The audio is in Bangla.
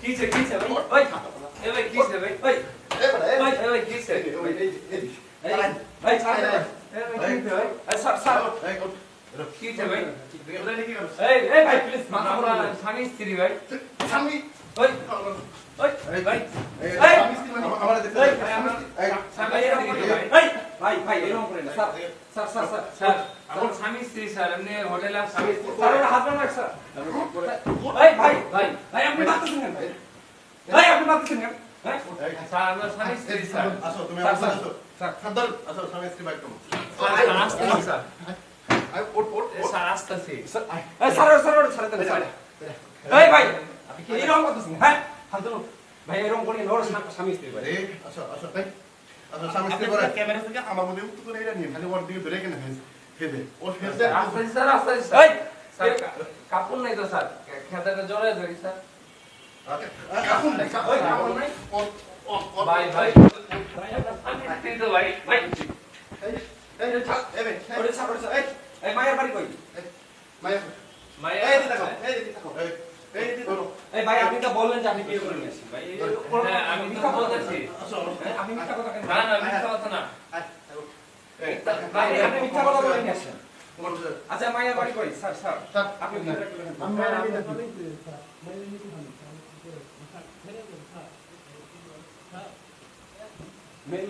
কিছে কিছে ভাই ওই এ ভাই কিছে ভাই ওই এ বড় এ ভাই ভাই কিছে ওই এই ভাই ছাড় এ ভাই কিছে ভাই স্যার স্যার এই কোন কিছে ভাই ওটা কি করছ এই ভাই প্লিজ মাথা বড় স্বামী স্ত্রী ভাই স্বামী ওই ওই এই ভাই এই স্বামী স্ত্রী মানে আমার দেখতে এই এই স্বামী স্ত্রী ভাই ভাই ভাই এরকম করেন না স্যার স্যার স্যার স্যার আমার স্বামী স্ত্রী স্যার এমনি হোটেলে স্বামী স্ত্রী স্যার ওর হাত না স্যার এই ভাই ভাই ভাই আপনি মারতেছেন কেন ভাই আপনি মারতেছেন কেন হ্যাঁ স্যার আমরা স্বামী স্ত্রী স্যার আসো তুমি আসো আসো স্যার খাদ্দার আসো স্বামী স্ত্রী বাইক করো স্যার আসতেছি স্যার আই ওট ওট স্যার আসতেছি স্যার এই স্যার স্যার ছাড়ে দেন স্যার এই ভাই আপনি কি এরকম করতেছেন হ্যাঁ হাত ধরুন ভাই এরকম করেন ওর স্বামী স্ত্রী ভাই এই আসো আসো তাই আসো স্বামী স্ত্রী করে ক্যামেরা থেকে আমার মধ্যে উত্তর করে এরা নিয়ে খালি ওর দিকে ধরে কেন ফেদে ওর ফেদে আসতেছি স্যার আসতেছি এই স্যার কাপড় নাই তো স্যার খেতাটা জোরে ধরি স্যার কাকুন নাই ওই কাপড় নাই ভাই ভাই ভাই আপনার স্বামী স্ত্রী তো ভাই ভাই এই এই ছাড় এই ওরে ছাড় এই এই মায়ের বাড়ি কই মায়া মায়ের এই দিকে তাকাও এই দিকে তাকাও এই দিকে ধরো এই ভাই আপনি তো বললেন যে আপনি বিয়ে করে নিয়েছেন ভাই হ্যাঁ আমি তো বলতেছি আসো আপনি মিথ্যা কথা কেন না না মিথ্যা কথা না এই ভাই আপনি মিথ্যা কথা বলে নিয়েছেন তোমার আচ্ছা মায়ের বাড়ি কই স্যার স্যার স্যার আপনি বিয়েটা করে নেন আমরা মেন